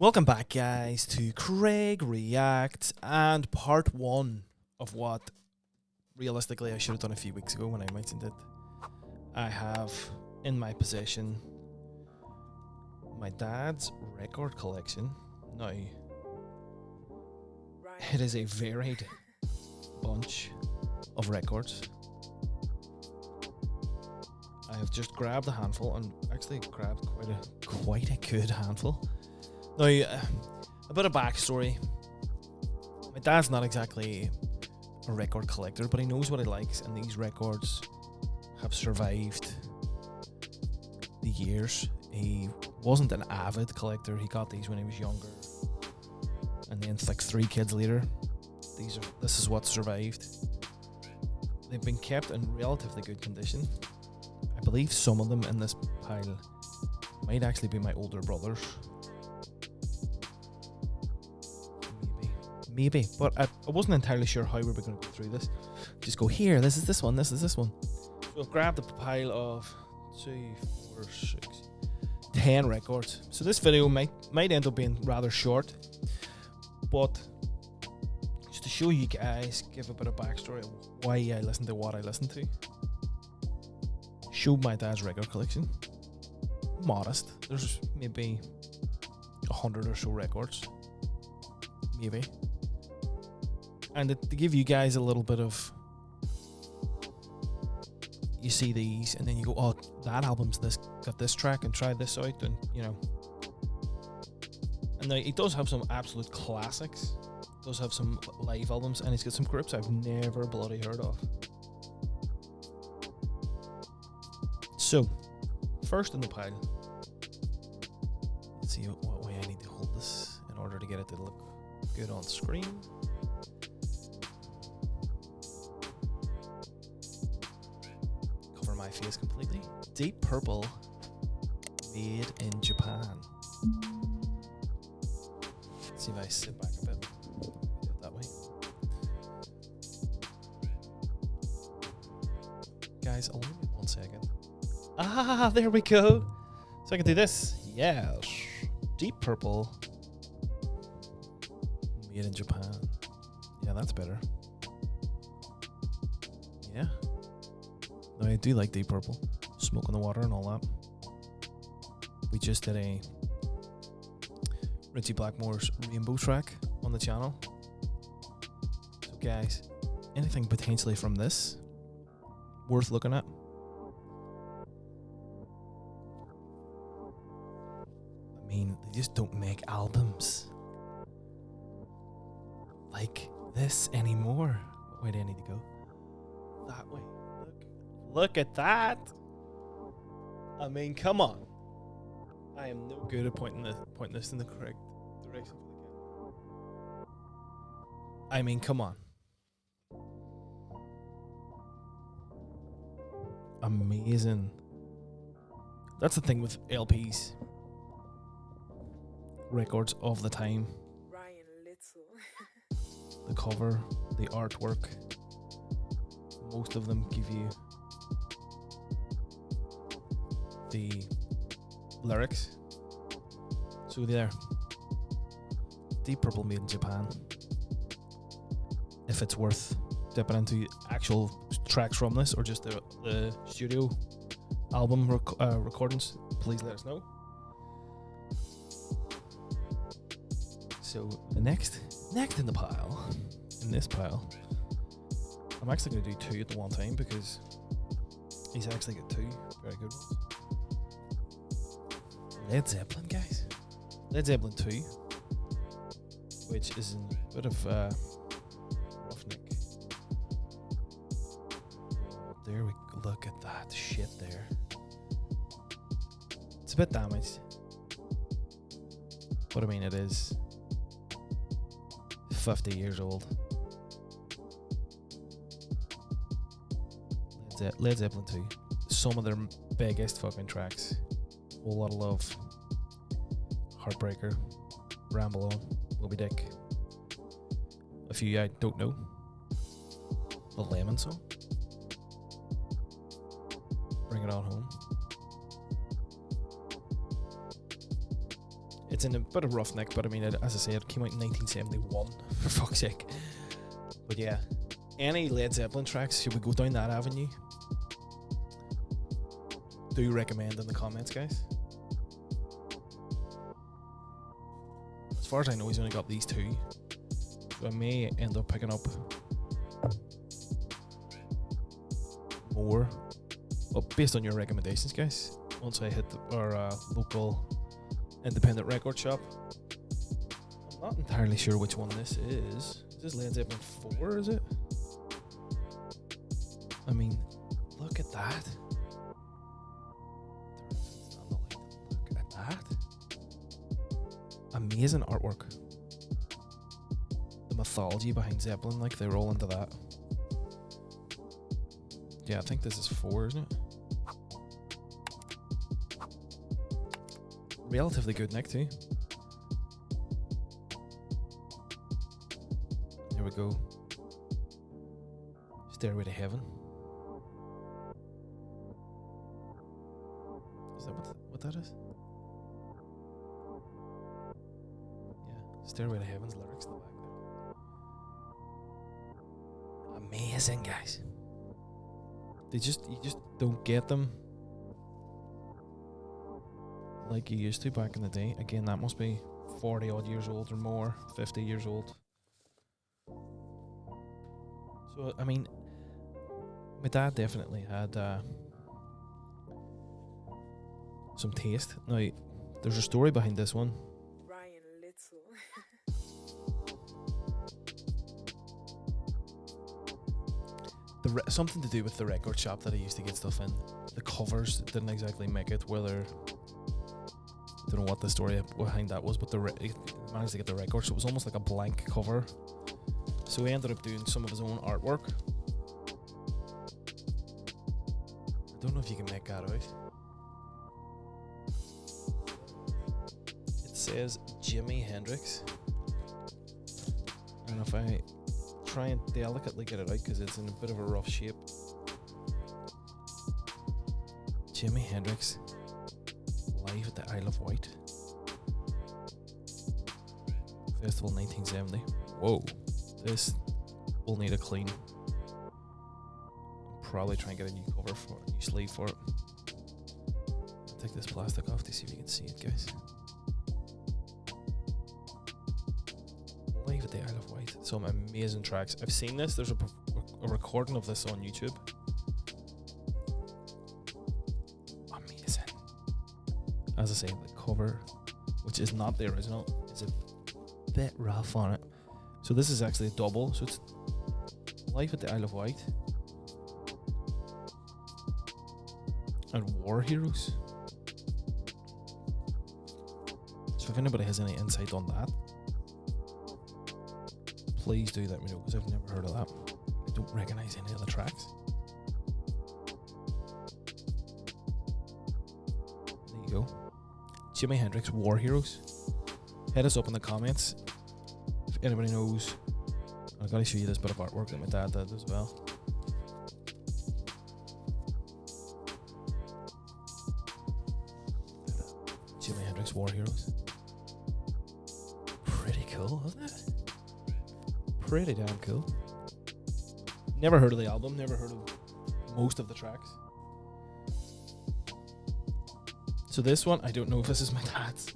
Welcome back, guys, to Craig Reacts and part one of what realistically I should have done a few weeks ago when I mentioned it. I have in my possession my dad's record collection. Now, it is a varied bunch of records. I have just grabbed a handful and actually grabbed quite a good handful. Now, a bit of backstory. My dad's not exactly a record collector, but he knows what he likes, and these records have survived the years. He wasn't an avid collector. He got these when he was younger, and then like 3 kids later, this is what survived. They've been kept in relatively good condition. I believe some of them in this pile might actually be my older brother's. Maybe, but I wasn't entirely sure how we were going to go through this. Just go here, this is this one, this is this one. So I've grabbed a pile of 2, 4, 6, 10 records. So this video might end up being rather short, but just to show you guys, give a bit of backstory of why I listen to what I listen to. Show my dad's record collection. Modest. There's maybe 100 or so records. Maybe. And to give you guys a little bit of, you see these and then you go, oh, that album's got this track, and try this out, and you know. And now he does have some absolute classics, does have some live albums, and he's got some groups I've never bloody heard of. So, first in the pile, let's see what way I need to hold this in order to get it to look good on screen. Cover my face completely. Deep Purple, made in Japan. Let's see if I sit back a bit. Do it that way. Guys, allow me 1 second. Ah, there we go. So I can do this. Yes. Deep Purple, made in Japan. Yeah, that's better. Yeah. No, I do like Deep Purple. Smoke on the Water and all that. We just did a Richie Blackmore's Rainbow track on the channel. So guys, anything potentially from this worth looking at? I mean, they just don't make albums like this anymore. What way do I need to go? That way. Look at that. I mean, come on. I am no good at pointing this in the correct direction for the camera. I mean, come on. Amazing. That's the thing with LPs. Records of the time. The cover, the artwork, most of them give you the lyrics. So there, Deep Purple, made in Japan. If it's worth dipping into actual tracks from this or just the studio album recordings, please let us know. So the next in the pile, in this pile, I'm actually going to do 2 at the one time because he's actually got 2 very good ones. Led Zeppelin, guys. Led Zeppelin 2, which is in a bit of roughneck. There we go. Look at that shit there. It's a bit damaged, but I mean, it is 50 years old. Led Zeppelin 2. Some of their biggest fucking tracks. Whole Lot of Love, Heartbreaker, Ramble On, Moby Dick. A few I don't know. The Lemon Song. Bring It On Home. It's It's in a bit of rough nick, but I mean, as I say, it came out in 1971, for fuck's sake. But yeah, any Led Zeppelin tracks, should we go down that avenue? Do recommend in the comments, guys. As far as I know, he's only got these two, so I may end up picking up more, well, based on your recommendations, guys. Once I hit our local independent record shop. I'm not entirely sure which one this is. Is this Led Zeppelin 4, is it? I mean, look at that. Look at that. Amazing artwork. The mythology behind Zeppelin, like, they're all into that. Yeah, I think this is 4, isn't it? Relatively good neck too. There we go. Stairway to Heaven. Is that what that is? Yeah, Stairway to Heaven's lyrics in the back there. Amazing, guys. You just don't get them like you used to back in the day. Again, that must be 40 odd years old or more, 50 years old. So, I mean, my dad definitely had some taste. Now, there's a story behind this one. Ryan Little. Something to do with the record shop that I used to get stuff in. The covers didn't exactly make it, whether... I don't know what the story behind that was, but he managed to get the record, so it was almost like a blank cover. So he ended up doing some of his own artwork. I don't know if you can make that out. It says Jimi Hendrix. And if I try and delicately get it out, because it's in a bit of a rough shape. Jimi Hendrix. Live at the Isle of Wight. Festival 1970. Whoa. This will need a clean. I'll probably try and get a new cover for it, a new sleeve for it. I'll take this plastic off to see if you can see it, guys. Live at the Isle of Wight. Some amazing tracks. I've seen this. There's a recording of this on YouTube. As I say, the cover, which is not the original, is a bit rough on it. So this is actually a double. So it's Life at the Isle of Wight and War Heroes. So if anybody has any insight on that, please do let me know, because I've never heard of that. I don't recognise any of the tracks. There you go. Jimi Hendrix, War Heroes. Hit us up in the comments if anybody knows. I've got to show you this bit of artwork that my dad did as well. Jimi Hendrix, War Heroes. Pretty cool, isn't it? Pretty damn cool. Never heard of the album, never heard of most of the tracks. So this one, I don't know if this is my dad's.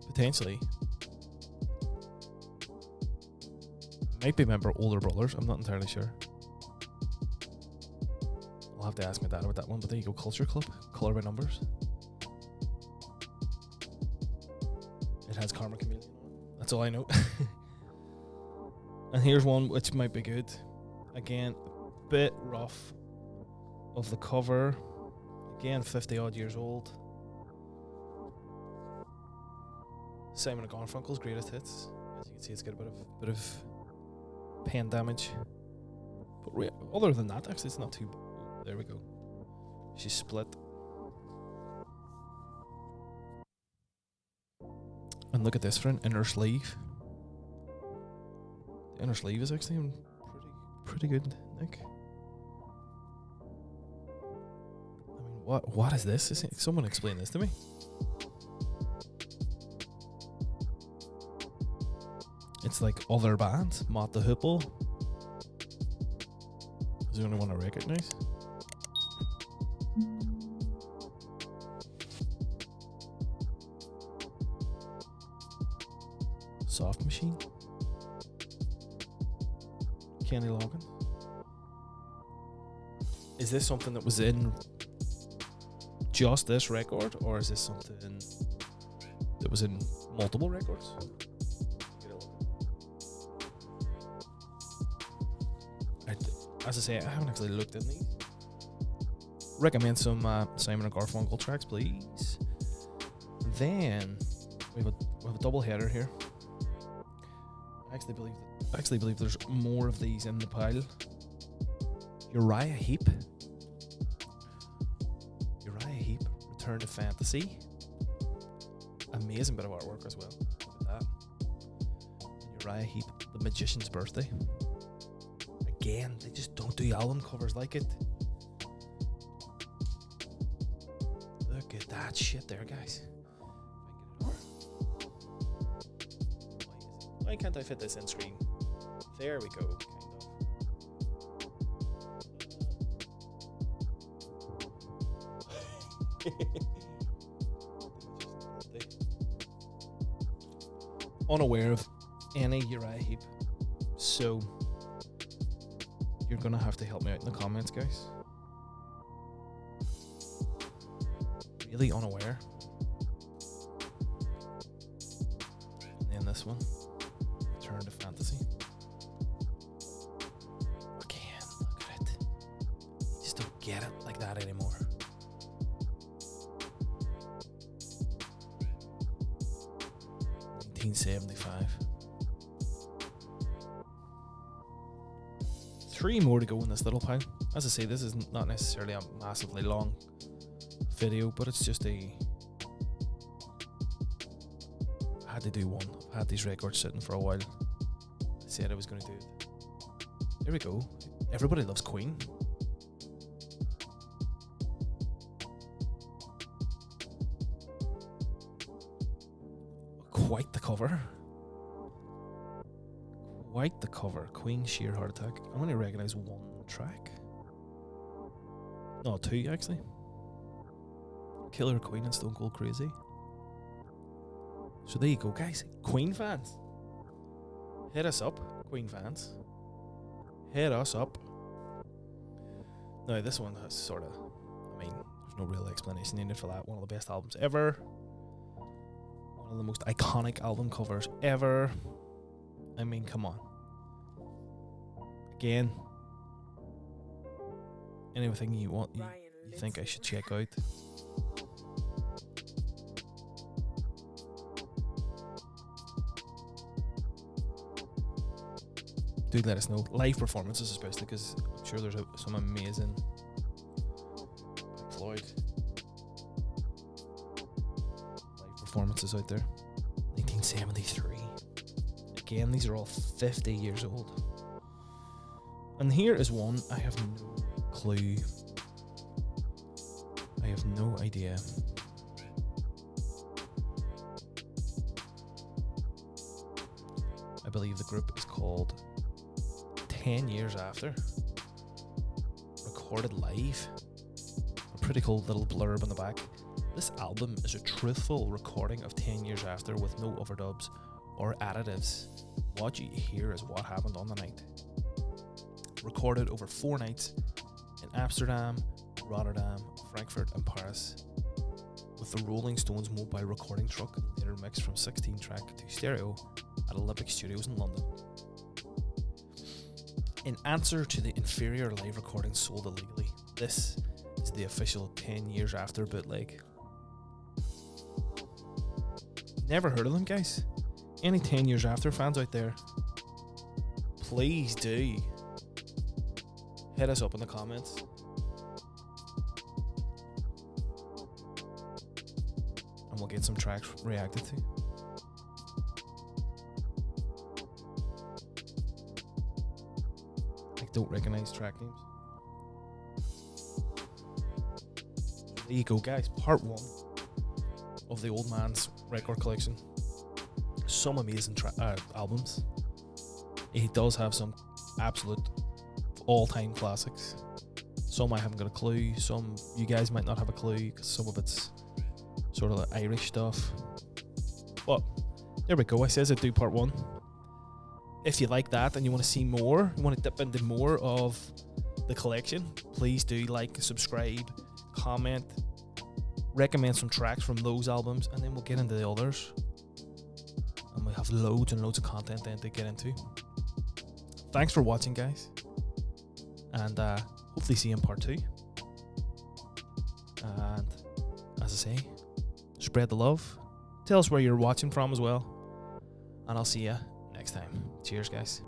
Potentially. Might be member older brothers, I'm not entirely sure. I'll have to ask my dad about that one, but there you go, Culture Club, Colour by Numbers. It has Karma Chameleon on it. That's all I know. And here's one which might be good. Again, a bit rough of the cover. Again, 50 odd years old. Simon and Garfunkel's Greatest Hits. As you can see, it's got a bit of pen damage. But other than that, actually, it's not too. There we go. She's split. And look at this for an inner sleeve. The inner sleeve is actually in pretty good nick. I mean, What is this? Someone explain this to me. It's like other bands. Mott the Hoople is the only one I recognize. Soft Machine. Kenny Loggins. Is this something that was in just this record, or is this something that was in multiple records? As I say, I haven't actually looked in these. Recommend some Simon & Garfunkel tracks, please. And then we have a double header here. I actually believe there's more of these in the pile. Uriah Heep, Return to Fantasy. Amazing bit of artwork as well. Look at that. And Uriah Heep, The Magician's Birthday. Again, they just don't do album covers like it. Look at that shit there, guys. Why can't I fit this in screen? There we go. Unaware of any Uriah Heep, so you're gonna have to help me out in the comments, guys. Really unaware. And then this one, Return to Fantasy. Again, look at it. You just don't get it like that anymore. $1975. 3 more to go in this little pile. As I say, this is not necessarily a massively long video, but it's just I had to do one. I've had these records sitting for a while. I said I was going to do it. There we go. Everybody loves Queen. Quite the cover. Quite the cover. Queen, Sheer Heart Attack. I only recognize one track. No, 2 actually. Killer Queen and Stone Cold Crazy. So there you go, guys. Queen fans, hit us up. Queen fans, hit us up. Now this one has sort of, I mean, there's no real explanation needed for that. One of the best albums ever. One of the most iconic album covers ever. I mean, come on. Again, anything you want, you think I should check out. Do let us know. Live performances especially, because I'm sure there's some amazing Floyd live performances out there. 1973. Again, these are all 50 years old. And here is one I have no clue. I have no idea. I believe the group is called 10 Years After. Recorded live. A pretty cool little blurb on the back. This album is a truthful recording of 10 Years After with no overdubs or additives. What you hear is what happened on the night. Recorded over 4 nights in Amsterdam, Rotterdam, Frankfurt and Paris, with the Rolling Stones mobile recording truck, and later mixed from 16 track to stereo at Olympic Studios in London. In answer to the inferior live recordings sold illegally, this is the official 10 Years After bootleg. Never heard of them, guys? Any 10 Years After fans out there, please do hit us up in the comments. And we'll get some tracks reacted to. I don't recognize track names. there you go, guys. Part 1 of the old man's record collection. Some amazing albums. He does have some absolute all-time classics. Some I haven't got a clue. Some you guys might not have a clue because some of it's sort of like Irish stuff. But there we go. I says I'd do part 1. If you like that and you want to see more, you want to dip into more of the collection, please do like, subscribe, comment, recommend some tracks from those albums, and then we'll get into the others. And we have loads and loads of content then to get into. Thanks for watching, guys. And hopefully see you in part 2. And as I say, spread the love. Tell us where you're watching from as well. And I'll see you next time. Cheers, guys.